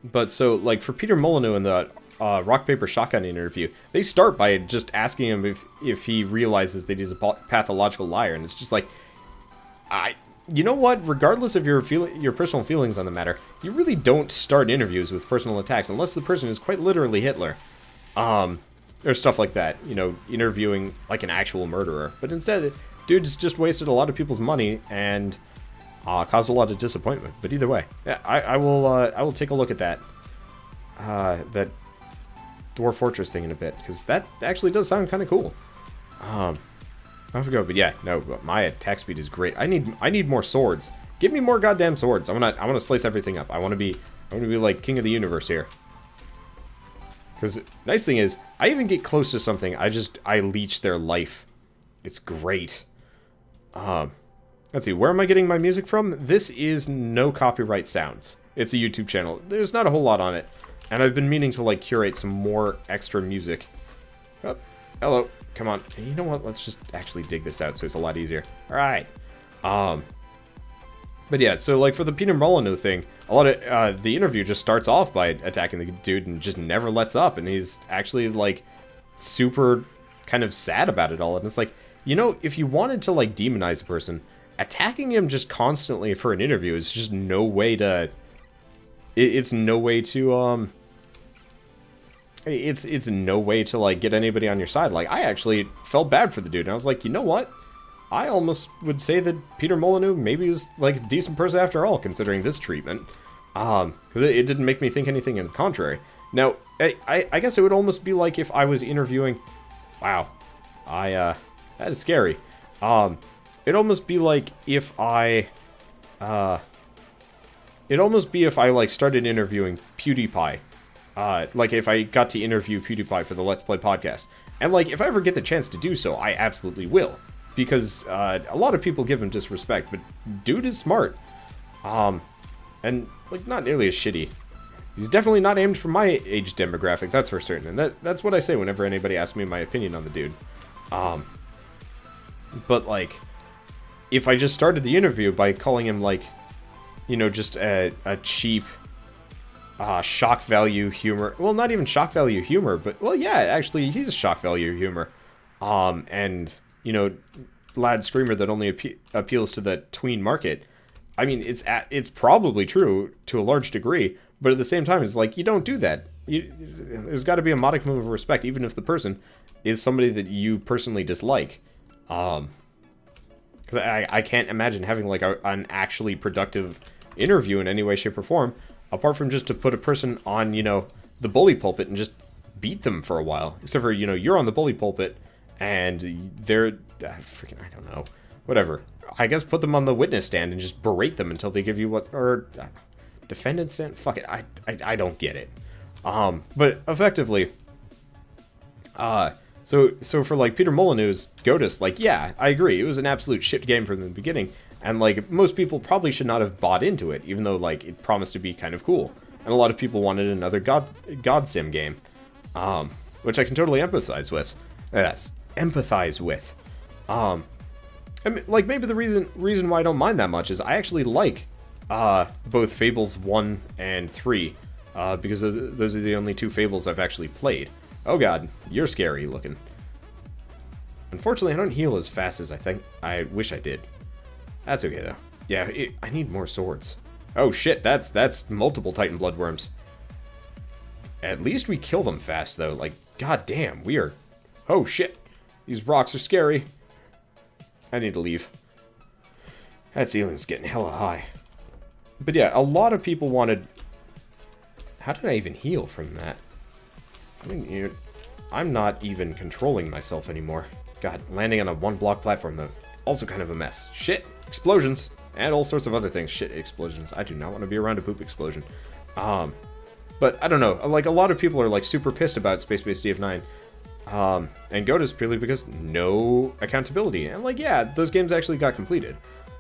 But so, like, for Peter Molyneux in the Rock, Paper, Shotgun interview, they start by just asking him if he realizes that he's a pathological liar. And it's just like, you know what? Regardless of your personal feelings on the matter, you really don't start interviews with personal attacks unless the person is quite literally Hitler. Or stuff like that, you know, interviewing like an actual murderer. But instead, dude's just wasted a lot of people's money and caused a lot of disappointment. But either way, yeah, I will take a look at that Dwarf Fortress thing in a bit, because that actually does sound kind of cool. I have to go, but yeah, no, my attack speed is great. I need more swords. Give me more goddamn swords. I wanna slice everything up. I wanna be like king of the universe here. Because nice thing is, I even get close to something, I leech their life. It's great. Let's see, where am I getting my music from? This is no copyright sounds. It's a YouTube channel. There's not a whole lot on it. And I've been meaning to, like, curate some more extra music. Oh, hello. Come on. You know what? Let's just actually dig this out so it's a lot easier. Alright. But yeah, so, like, for the Peter Molyneux thing, a lot of, the interview just starts off by attacking the dude and just never lets up. And he's actually, like, super kind of sad about it all. And it's like, you know, if you wanted to, like, demonize a person, attacking him just constantly for an interview is just no way to... It's no way to, It's no way to, like, get anybody on your side. Like, I actually felt bad for the dude. And I was like, you know what? I almost would say that Peter Molyneux maybe is, like, a decent person after all, considering this treatment. Because it didn't make me think anything in the contrary. Now, I guess it would almost be like if I was interviewing... Wow. That is scary. It'd almost be like if I... It'd almost be if I, like, started interviewing PewDiePie. Like, if I got to interview PewDiePie for the Let's Play podcast. And, like, if I ever get the chance to do so, I absolutely will. Because, a lot of people give him disrespect, but dude is smart. And, like, not nearly as shitty. He's definitely not aimed for my age demographic, that's for certain. And that's what I say whenever anybody asks me my opinion on the dude. But, like, if I just started the interview by calling him, like, you know, just a cheap... shock value humor. Well, not even shock value humor, but, well, yeah, actually, he's a shock value humor. And, you know, lad screamer that only appeals to the tween market. I mean, it's probably true to a large degree, but at the same time, it's like, you don't do that. There's got to be a modicum of respect, even if the person is somebody that you personally dislike. Because I can't imagine having, like, an actually productive interview in any way, shape, or form, apart from just to put a person on, you know, the bully pulpit and just beat them for a while. Except for, you know, you're on the bully pulpit, and they're... freaking, I don't know. Whatever. I guess put them on the witness stand and just berate them until they give you what... Or... defendant stand? Fuck it. I don't get it. But effectively... So for, like, Peter Molyneux's Godus, like, yeah, I agree. It was an absolute shit game from the beginning. And, like, most people probably should not have bought into it, even though, like, it promised to be kind of cool. And a lot of people wanted another God Sim game. Which I can totally empathize with. Yes, empathize with. I mean, like, maybe the reason why I don't mind that much is I actually like, both Fables 1 and 3. Because those are the only two Fables I've actually played. Oh god, you're scary looking. Unfortunately, I don't heal as fast as I wish I did. That's okay, though. Yeah, I need more swords. Oh, shit, that's multiple Titan Bloodworms. At least we kill them fast, though. Like, goddamn, we are... Oh, shit. These rocks are scary. I need to leave. That ceiling's getting hella high. But yeah, a lot of people wanted... How did I even heal from that? I mean, I'm not even controlling myself anymore. God, landing on a one-block platform, though, also kind of a mess. Shit. Explosions, and all sorts of other things. Shit, explosions. I do not want to be around a poop explosion. But I don't know. Like, a lot of people are, like, super pissed about Space-Based DF9. And Godus purely because no accountability. And, like, yeah, those games actually got completed.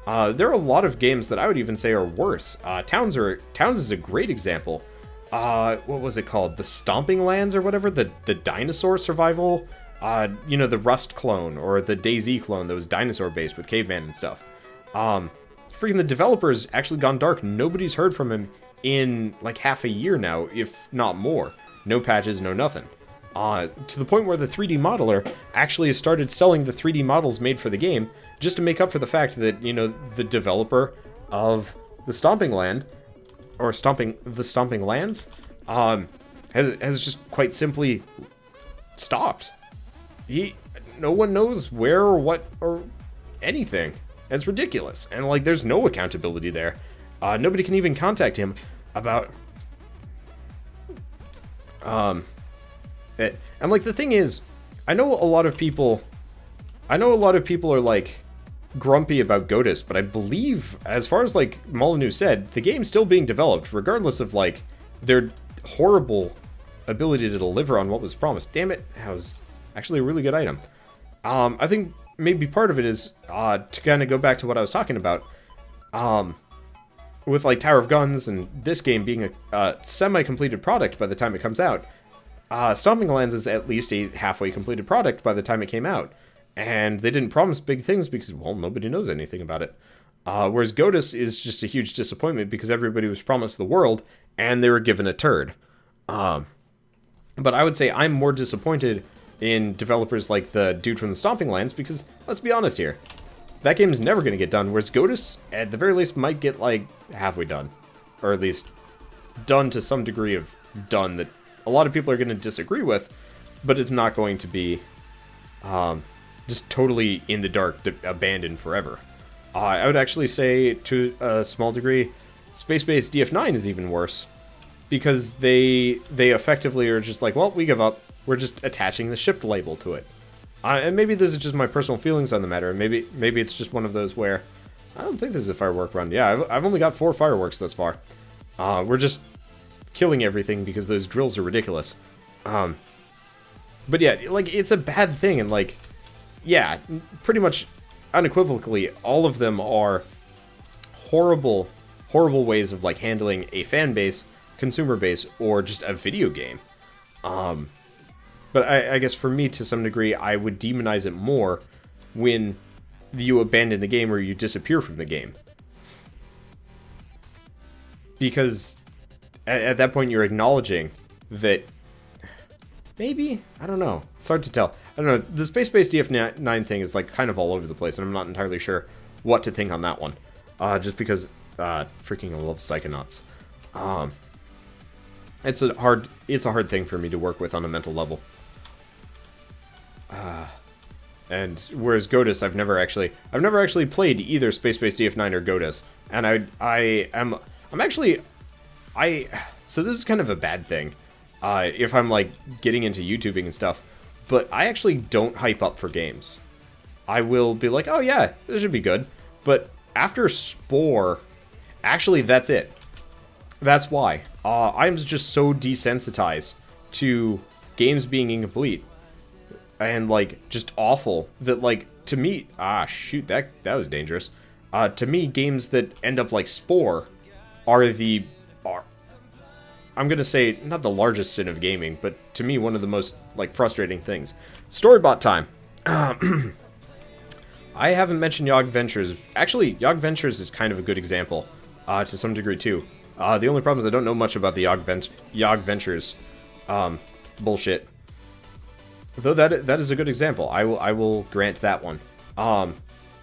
There are a lot of games that I would even say are worse. Towns is a great example. What was it called? The Stomping Lands or whatever? The dinosaur survival? You know, the Rust clone, or the DayZ clone that was dinosaur-based with caveman and stuff. Freaking the developer's actually gone dark. Nobody's heard from him in like half a year now, if not more. No patches, no nothing. To the point where the 3D modeler actually has started selling the 3D models made for the game, just to make up for the fact that, you know, the developer of the Stomping Land, or the Stomping Lands, has just quite simply stopped. No one knows where or what or anything. It's ridiculous. And, like, there's no accountability there. Nobody can even contact him about... And, like, the thing is, I know a lot of people are, like, grumpy about Godus, but I believe, as far as, like, Molyneux said, the game's still being developed, regardless of, like, their horrible ability to deliver on what was promised. Damn it, that was actually a really good item. I think maybe part of it is, to kind of go back to what I was talking about, with, like, Tower of Guns and this game being a semi-completed product by the time it comes out, Stomping Lands is at least a halfway completed product by the time it came out. And they didn't promise big things because, well, nobody knows anything about it. Whereas Godus is just a huge disappointment because everybody was promised the world and they were given a turd. But I would say I'm more disappointed in developers like the dude from the Stomping Lands because, let's be honest here, that game is never going to get done. Whereas Godus, at the very least, might get, like, halfway done. Or at least done to some degree of done that a lot of people are going to disagree with, but it's not going to be just totally in the dark, abandoned forever. I would actually say, to a small degree, space-based DF9 is even worse, because they effectively are just like, well, we give up. We're just attaching the shipped label to it. And maybe this is just my personal feelings on the matter. Maybe it's just one of those where I don't think this is a firework run. Yeah, I've only got 4 fireworks thus far. We're just killing everything because those drills are ridiculous. But yeah, like, it's a bad thing, and, like, yeah, pretty much unequivocally, all of them are horrible, horrible ways of, like, handling a fan base, consumer base, or just a video game. But I guess for me, to some degree, I would demonize it more when you abandon the game or you disappear from the game. Because at that point, you're acknowledging that maybe, I don't know, it's hard to tell. I don't know, the space-based DF9 thing is, like, kind of all over the place, and I'm not entirely sure what to think on that one. Just because, freaking I love Psychonauts. It's a hard thing for me to work with on a mental level. And whereas Godus, I've never actually played either space-based DF9 or Godus, and so this is kind of a bad thing, if I'm, like, getting into YouTubing and stuff, but I actually don't hype up for games. I will be like, oh yeah, this should be good, but after Spore, actually that's it. That's why. I'm just so desensitized to games being incomplete and, like, just awful that, like, to me, shoot, that was dangerous. To me, games that end up like Spore are I'm gonna say, not the largest sin of gaming, but to me, one of the most, like, frustrating things. Storybot time. I haven't mentioned Yog Ventures. Actually, Yog Ventures is kind of a good example, to some degree, too. The only problem is I don't know much about the Yog Ventures bullshit. Though that is a good example. I will grant that one.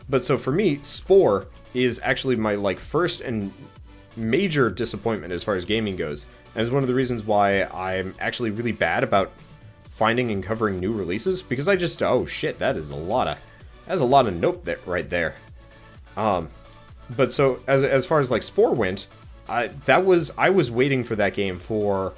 But so for me, Spore is actually my, like, first and major disappointment as far as gaming goes. And it's one of the reasons why I'm actually really bad about finding and covering new releases, because I just, oh shit, that is a lot of nope right there. But so as far as, like, Spore went, I was waiting for that game for,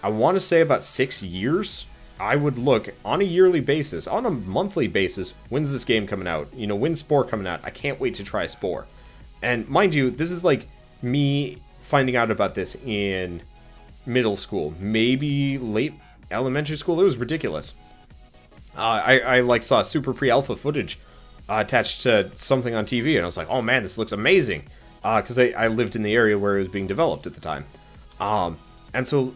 I want to say, about 6 years. I would look on a yearly basis, on a monthly basis, when's this game coming out? You know, when's Spore coming out? I can't wait to try Spore. And mind you, this is, like, me finding out about this in middle school, maybe late elementary school. It was ridiculous. I like, saw super pre-alpha footage attached to something on TV, and I was like, oh man, this looks amazing. Because I lived in the area where it was being developed at the time. And so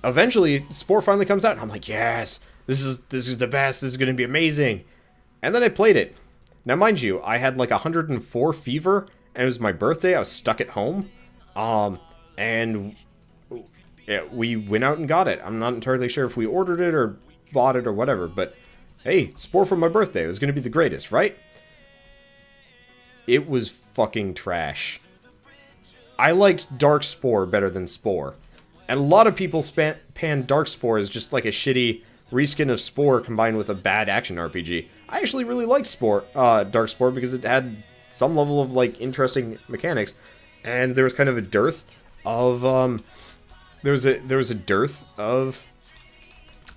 eventually Spore finally comes out, and I'm like, yes, this is the best, this is going to be amazing. And then I played it. Now mind you, I had like 104 fever, and it was my birthday, I was stuck at home. And yeah, we went out and got it. I'm not entirely sure if we ordered it or bought it or whatever, but hey, Spore for my birthday. It was going to be the greatest, right? It was fucking trash. I liked Dark Spore better than Spore. And a lot of people pan Dark Spore as just like a shitty reskin of Spore combined with a bad action RPG. I actually really liked Dark Spore because it had some level of like interesting mechanics, and there was kind of a dearth of there was a dearth of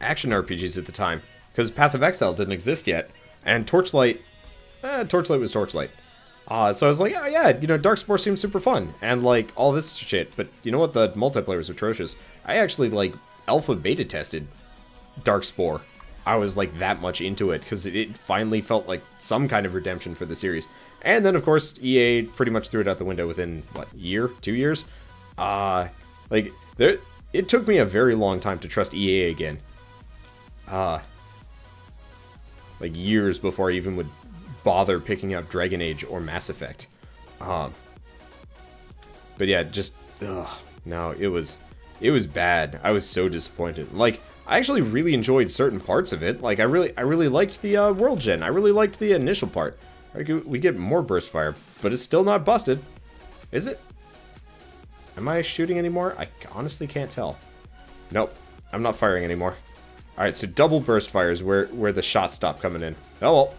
action RPGs at the time because Path of Exile didn't exist yet, and Torchlight was Torchlight. So I was like, oh yeah, Dark Spore seems super fun, and like all this shit. But you know what? The multiplayer was atrocious. I actually like alpha beta tested Dark Spore. I was like that much into it because it finally felt like some kind of redemption for the series. And then of course EA pretty much threw it out the window within what, year, 2 years. It took me a very long time to trust EA again. Like years before I even would bother picking up Dragon Age or Mass Effect. But yeah, just no, it was bad. I was so disappointed. Like, I actually really enjoyed certain parts of it. Like, I really liked the world gen. I really liked the initial part. We get more burst fire, but it's still not busted. Is it? Am I shooting anymore? I honestly can't tell. Nope, I'm not firing anymore. Alright, so double burst fire is where the shots stop coming in. Oh well,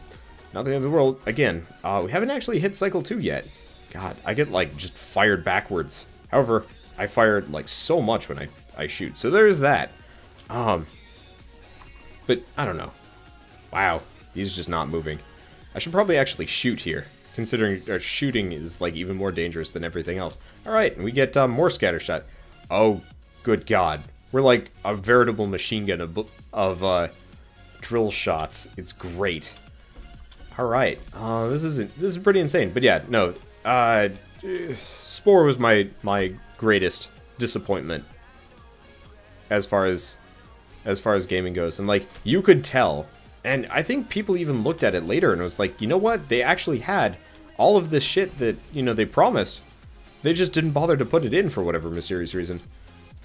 not the end of the world. Again, we haven't actually hit cycle 2 yet. God, I get like just fired backwards. However, I fired like so much when I shoot, so there's that. But I don't know. Wow, he's just not moving. I should probably actually shoot here, considering shooting is like even more dangerous than everything else. Alright, and we get more scatter shot. Oh, good God. We're like a veritable machine gun of drill shots. It's great. Alright, this is pretty insane. But yeah, no, Spore was my greatest disappointment as far as gaming goes. And like, you could tell, and I think people even looked at it later and was like, you know what, they actually had all of this shit that, they promised. They just didn't bother to put it in for whatever mysterious reason.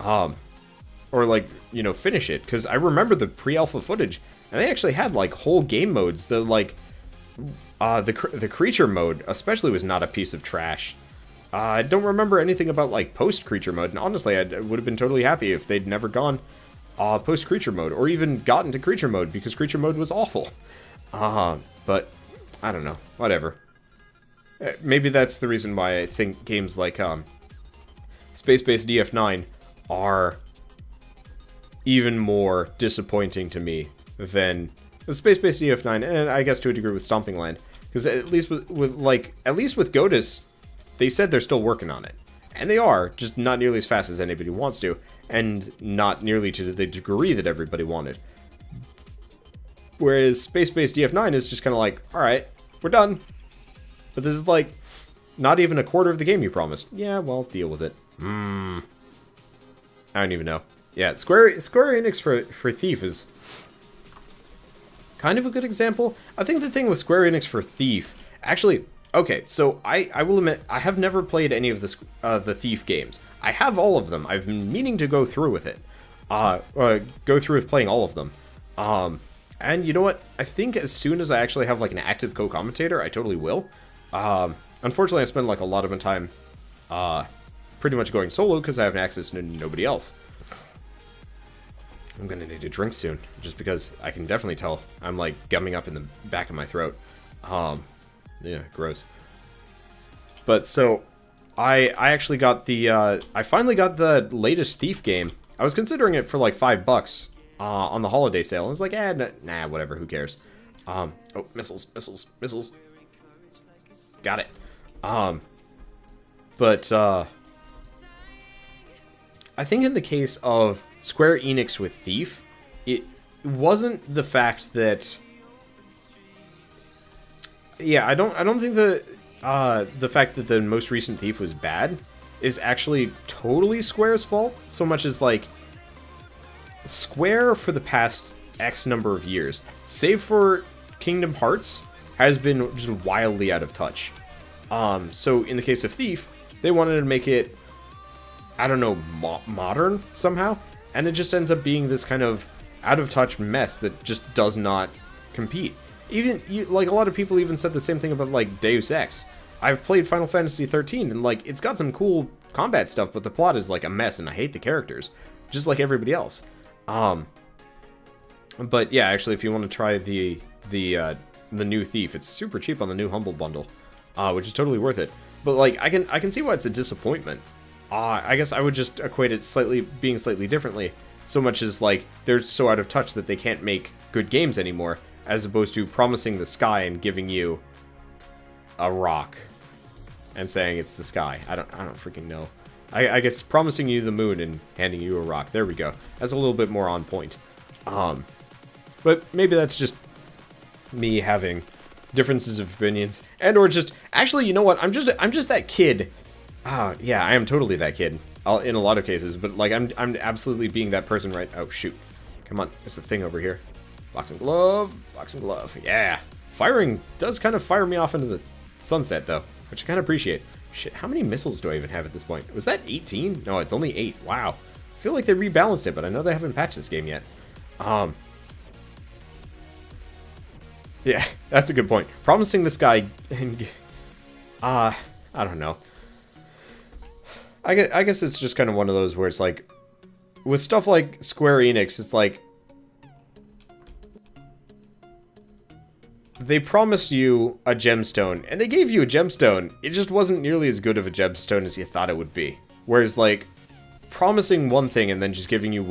Or like, finish it, because I remember the pre-alpha footage, and they actually had like whole game modes. The like the creature mode especially was not a piece of trash. I don't remember anything about like post creature mode, and honestly I would have been totally happy if they'd never gone post creature mode, or even gotten to creature mode, because creature mode was awful. But I don't know, whatever. Maybe that's the reason why I think games like Space-Based DF9 are even more disappointing to me than the Space-Based DF9, and I guess to a degree with Stomping Land, because at least with Godus, they said they're still working on it, and they are, just not nearly as fast as anybody wants to, and not nearly to the degree that everybody wanted. Whereas Space-Based DF9 is just kind of like, alright, we're done. But this is like, not even a quarter of the game you promised. Yeah, well, deal with it. I don't even know. Yeah, Square Enix for Thief is kind of a good example. I think the thing with Square Enix for Thief, actually, okay, so I will admit, I have never played any of the Thief games. I have all of them. I've been meaning to go through with it. Go through with playing all of them. And you know what? I think as soon as I actually have like an active co-commentator, I totally will. Unfortunately, I spend like a lot of my time pretty much going solo because I have access to nobody else. I'm gonna need a drink soon, just because I can definitely tell I'm like gumming up in the back of my throat. Yeah, gross. But so, I actually got the, I finally got the latest Thief game. I was considering it for like $5 on the holiday sale. I was like, nah, whatever, who cares? Oh, missiles. Got it. But I think in the case of Square Enix with Thief, it wasn't the fact that, yeah, I don't think the fact that the most recent Thief was bad is actually totally Square's fault, so much as like Square for the past X number of years, save for Kingdom Hearts, has been just wildly out of touch. So in the case of Thief, they wanted to make it I don't know, modern somehow, and it just ends up being this kind of out-of-touch mess that just does not compete. Even, like, a lot of people even said the same thing about, like, Deus Ex. I've played Final Fantasy 13, and, like, it's got some cool combat stuff, but the plot is, like, a mess, and I hate the characters, just like everybody else. But, yeah, actually, if you want to try the new Thief, it's super cheap on the new Humble Bundle, which is totally worth it. But, like, I can see why it's a disappointment. I guess I would just equate it being slightly differently, so much as, like, they're so out of touch that they can't make good games anymore, as opposed to promising the sky and giving you a rock and saying it's the sky. I don't freaking know. I guess promising you the moon and handing you a rock. There we go. That's a little bit more on point. But maybe that's just me having differences of opinions, and or just actually, you know what? I'm just that kid. Yeah, I am totally that kid in a lot of cases. But like, I'm absolutely being that person, right? Oh shoot! Come on, there's the thing over here. Boxing glove, boxing glove. Yeah, firing does kind of fire me off into the sunset though, which I kind of appreciate. Shit, how many missiles do I even have at this point? Was that 18? No, it's only 8. Wow. I feel like they rebalanced it, but I know they haven't patched this game yet. Yeah, that's a good point. Promising this guy, and I don't know. I guess it's just kind of one of those where it's like, with stuff like Square Enix, it's like, they promised you a gemstone, and they gave you a gemstone. It just wasn't nearly as good of a gemstone as you thought it would be. Whereas, like, promising one thing and then just giving you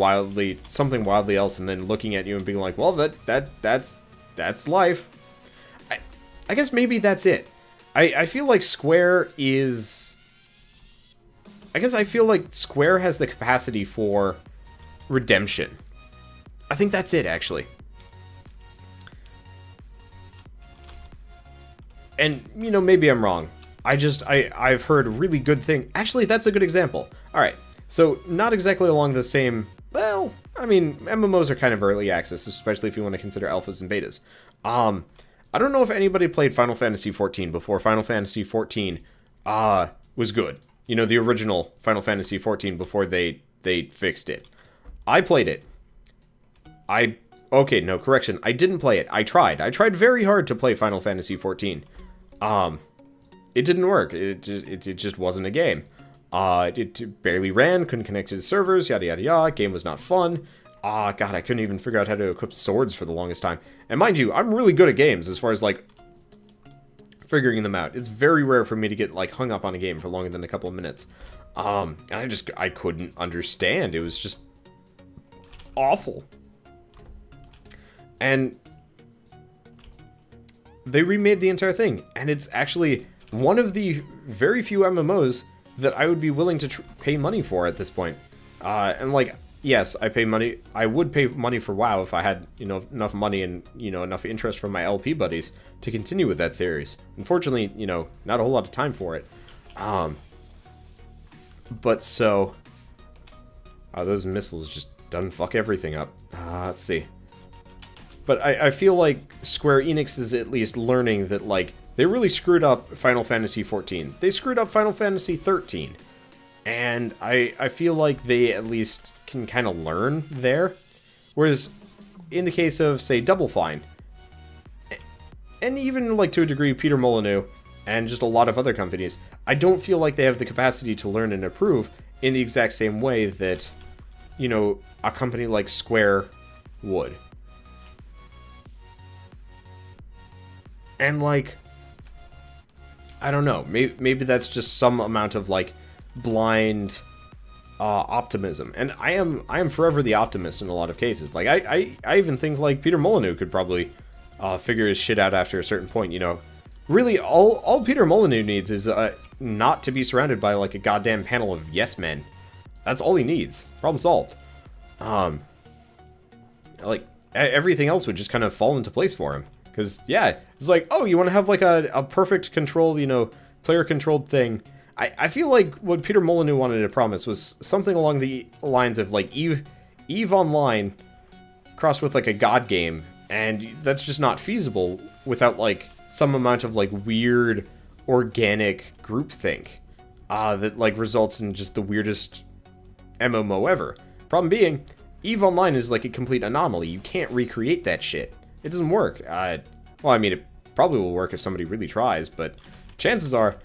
something wildly else, and then looking at you and being like, well, that's life. I guess maybe that's it. I feel like Square is... I guess I feel like Square has the capacity for redemption. I think that's it, actually. And, you know, maybe I'm wrong. I've heard really good thing. Actually, that's a good example. Alright, so not exactly along the same... Well, I mean, MMOs are kind of early access, especially if you want to consider alphas and betas. I don't know if anybody played Final Fantasy XIV before Final Fantasy XIV was good. You know, the original Final Fantasy XIV before they fixed it. I played it. Okay, no, correction. I didn't play it. I tried. I tried very hard to play Final Fantasy XIV. It didn't work. It just wasn't a game. It barely ran, couldn't connect to the servers, yada yada yada. Game was not fun. God, I couldn't even figure out how to equip swords for the longest time. And mind you, I'm really good at games as far as, like, figuring them out. It's very rare for me to get, like, hung up on a game for longer than a couple of minutes. And I couldn't understand. It was just awful. And they remade the entire thing, and it's actually one of the very few MMOs that I would be willing to pay money for at this point. And like, yes, I would pay money for WoW if I had, you know, enough money and, you know, enough interest from my LP buddies to continue with that series. Unfortunately, you know, not a whole lot of time for it. But so, those missiles just done fuck everything up. Let's see. But I feel like Square Enix is at least learning that, like, they really screwed up Final Fantasy XIV. They screwed up Final Fantasy XIII. And I feel like they at least can kind of learn there. Whereas, in the case of, say, Double Fine, and even, like, to a degree, Peter Molyneux, and just a lot of other companies, I don't feel like they have the capacity to learn and improve in the exact same way that, you know, a company like Square would. And, like, I don't know, maybe that's just some amount of, like, blind optimism. And I am forever the optimist in a lot of cases. Like, I even think, like, Peter Molyneux could probably figure his shit out after a certain point, you know. Really, all Peter Molyneux needs is not to be surrounded by, like, a goddamn panel of yes men. That's all he needs. Problem solved. Like, everything else would just kind of fall into place for him. Because, yeah, it's like, oh, you want to have, like, a perfect control, you know, player-controlled thing. I feel like what Peter Molyneux wanted to promise was something along the lines of, like, EVE Online crossed with, like, a God game. And that's just not feasible without, like, some amount of, like, weird, organic groupthink that, like, results in just the weirdest MMO ever. Problem being, EVE Online is like a complete anomaly. You can't recreate that shit. It doesn't work. Well, I mean, it probably will work if somebody really tries, but chances are,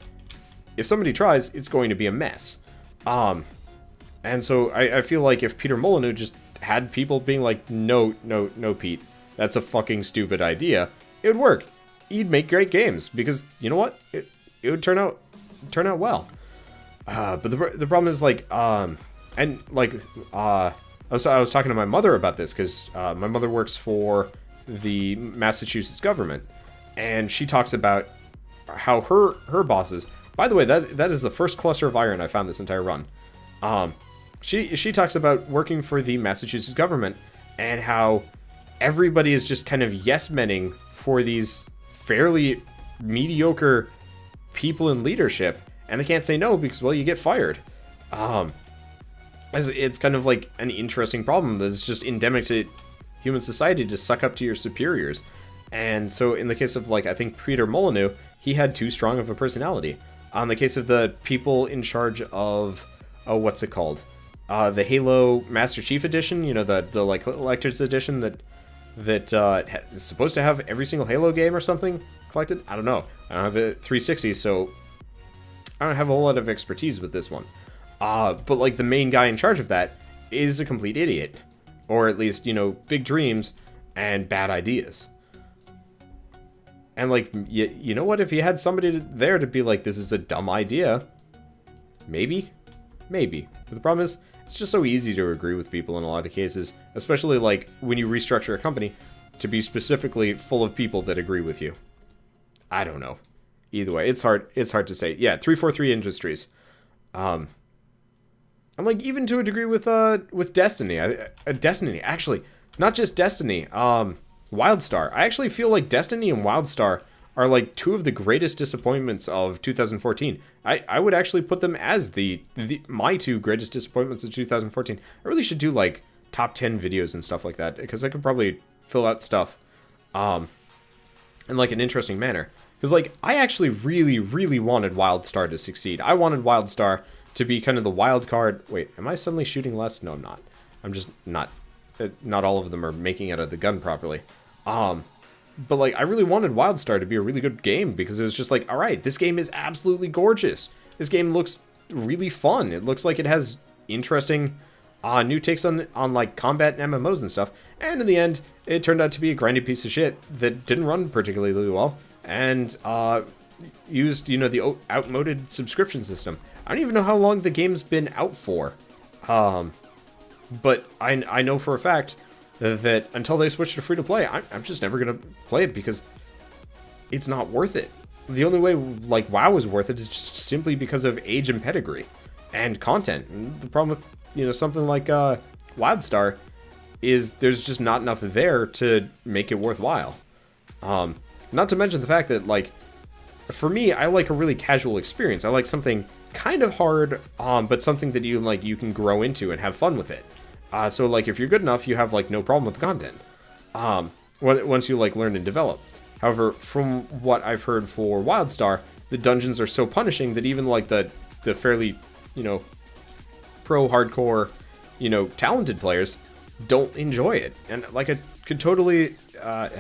if somebody tries, it's going to be a mess. And so I feel like if Peter Molyneux just had people being like, no, Pete, that's a fucking stupid idea, it would work. He'd make great games, because, you know what? It would turn out well. But the problem is, like, I was talking to my mother about this, because my mother works for the Massachusetts government, and she talks about how her bosses, by the way, that is the first cluster of iron I found this entire run. She talks about working for the Massachusetts government, and how everybody is just kind of yes-menning for these fairly mediocre people in leadership, and they can't say no because, well, you get fired. It's kind of like an interesting problem that's just endemic to human society, to suck up to your superiors. And so in the case of, like, I think Peter Molyneux, he had too strong of a personality. On the case of the people in charge of, what's it called? The Halo Master Chief Edition, you know, the like Collector's Edition that is supposed to have every single Halo game or something collected. I don't know. I don't have a 360, so I don't have a whole lot of expertise with this one. But like the main guy in charge of that is a complete idiot, or at least, you know, big dreams and bad ideas. And like, you know what? If you had somebody there to be like, this is a dumb idea, maybe. But the problem is, it's just so easy to agree with people in a lot of cases, especially like when you restructure a company to be specifically full of people that agree with you. I don't know. Either way, it's hard to say. Yeah, 343 Industries. I'm like, even to a degree with Destiny. Destiny, actually, not just Destiny. WildStar. I actually feel like Destiny and WildStar are like two of the greatest disappointments of 2014. I would actually put them as my two greatest disappointments of 2014. I really should do like top 10 videos and stuff like that, because I could probably fill out stuff in like an interesting manner. Because like, I actually really wanted WildStar to succeed. I wanted WildStar to be kind of the wild card. Wait, am I suddenly shooting less? No, I'm not. I'm just not. Not all of them are making out of the gun properly. But like, I really wanted WildStar to be a really good game, because it was just like, all right, this game is absolutely gorgeous. This game looks really fun. It looks like it has interesting new takes on like combat and MMOs and stuff. And in the end, it turned out to be a grindy piece of shit that didn't run particularly well, and used, you know, the outmoded subscription system. I don't even know how long the game's been out for. But I know for a fact that until they switch to free-to-play, I'm just never going to play it, because it's not worth it. The only way, like, WoW is worth it is just simply because of age and pedigree and content. And the problem with, you know, something like WildStar is there's just not enough there to make it worthwhile. Not to mention the fact that, like, for me, I like a really casual experience. I like something kind of hard, but something that you can grow into and have fun with it. So like, if you're good enough, you have like no problem with the content. Once you like learn and develop. However, from what I've heard for WildStar, the dungeons are so punishing that even like the fairly, you know, pro hardcore, you know, talented players don't enjoy it. And like, I could totally, I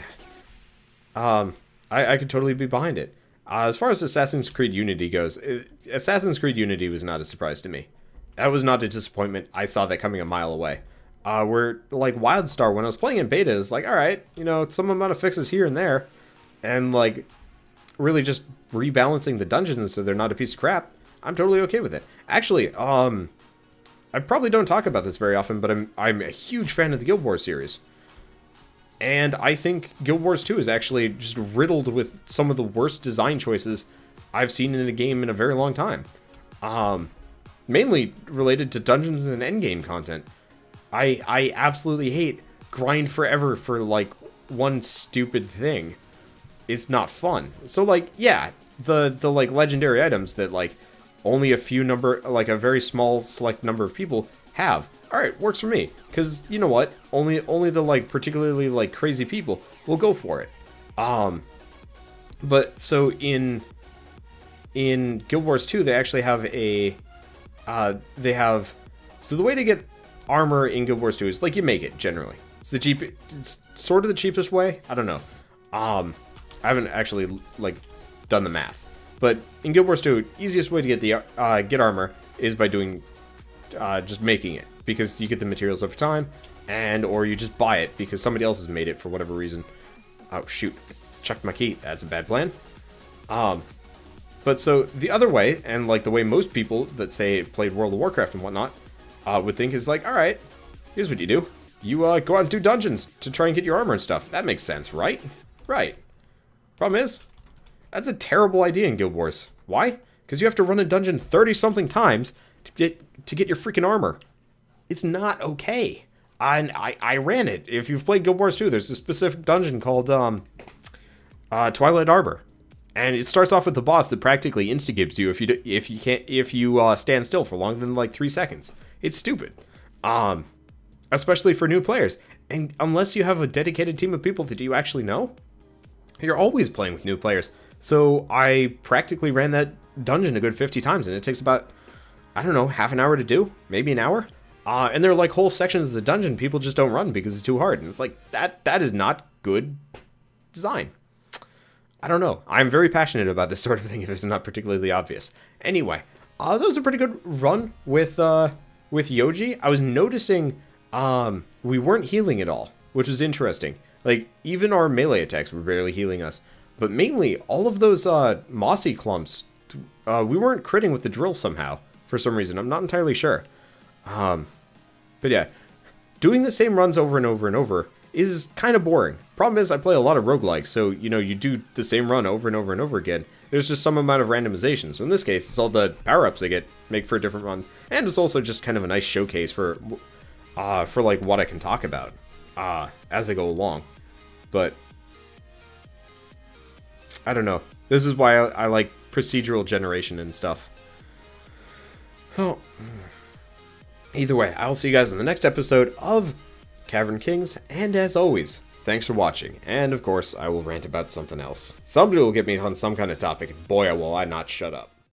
could totally be behind it. As far as Assassin's Creed Unity goes, Assassin's Creed Unity was not a surprise to me. That was not a disappointment. I saw that coming a mile away. Where, like, WildStar, when I was playing in beta, is like, alright, you know, some amount of fixes here and there, and, like, really just rebalancing the dungeons so they're not a piece of crap, I'm totally okay with it. Actually, I probably don't talk about this very often, but I'm a huge fan of the Guild Wars series. And I think Guild Wars 2 is actually just riddled with some of the worst design choices I've seen in a game in a very long time. Mainly related to dungeons and endgame content. I absolutely hate grind forever for, like, one stupid thing. It's not fun. So, like, yeah, the like, legendary items that, like, only a few a very small select number of people have. Alright, works for me. Because, you know what? Only the, like, particularly, like, crazy people will go for it. But, so, in Guild Wars 2, they actually have they have So the way to get armor in Guild Wars 2 is, like, you make it, generally. It's sort of the cheapest way. I don't know. I haven't actually, like, done the math. But in Guild Wars 2, easiest way to get the get armor is by doing just making it, because you get the materials over time, and or you just buy it because somebody else has made it for whatever reason. Oh shoot, chucked my key. That's a bad plan. But so the other way, and like the way most people that say played World of Warcraft and whatnot would think is like, all right, here's what you do. You go out and do dungeons to try and get your armor and stuff. That makes sense, right? Right. Problem is, that's a terrible idea in Guild Wars. Why? Because you have to run a dungeon 30-something times to get your freaking armor. It's not okay. I ran it. If you've played Guild Wars 2, there's a specific dungeon called Twilight Arbor, and it starts off with the boss that practically insta-gives you if you stand still for longer than like 3 seconds. It's stupid, especially for new players. And unless you have a dedicated team of people that you actually know, you're always playing with new players. So I practically ran that dungeon a good 50 times, and it takes about, I don't know, half an hour to do, maybe an hour. And there are like whole sections of the dungeon people just don't run because it's too hard. And it's like, that is not good design. I don't know. I'm very passionate about this sort of thing if it's not particularly obvious. Anyway, that was a pretty good run with Yoji. I was noticing we weren't healing at all, which was interesting. Like, even our melee attacks were barely healing us. But mainly, all of those mossy clumps, we weren't critting with the drill somehow, for some reason. I'm not entirely sure. But yeah, doing the same runs over and over and over is kind of boring. Problem is, I play a lot of roguelikes, so, you know, you do the same run over and over and over again. There's just some amount of randomization. So in this case, it's all the power-ups I make for different runs. And it's also just kind of a nice showcase for like, what I can talk about as I go along. But I don't know. This is why I like procedural generation and stuff. Oh. Either way, I'll see you guys in the next episode of Cavern Kings, and as always, thanks for watching, and of course, I will rant about something else. Somebody will get me on some kind of topic, and boy, will I not shut up.